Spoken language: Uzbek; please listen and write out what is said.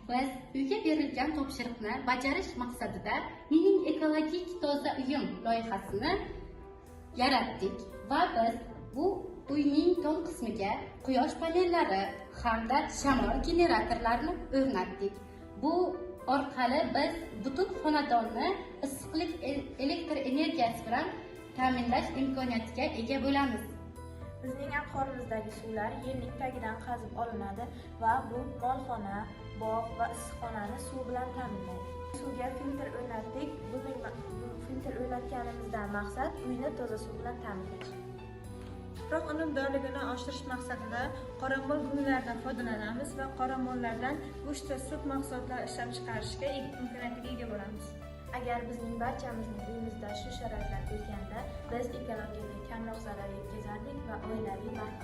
Biz uyga berilgan topshiriqni bajarish maqsadida Mening ekologik toza uyim loyihasini yaratdik va biz bu uyning tom qismiga quyosh panellari hamda shamol generatorlarini o'rnatdik. Bu orqali biz butun xonadonni issiqlik elektr energiyasi bilan ta'minlash imkoniyatiga ega bo'lamiz. Bizning ahorimizdagi suvlar yerning tagidan qazib olinadi va bu molxona, bog' va issiqxonani suv bilan ta'minlaydi. Suvga filtr o'rnatdik. Bu filtr o'rnatganimizdan maqsad uyni toza suv bilan ta'minlash. Tuproq unumdorligini oshirish maqsadida qoramol gullardan foydalanamiz va qoramollardan go'sht va sut mahsulotlari ishlab chiqarishga imkoniyatiga ega bo'lamiz. Agar bizning barchamizning uyimizda shu sharoitlar bo'lganda, biz ekologiyaga kamroq zarar yetkazardik va oilaviy baxt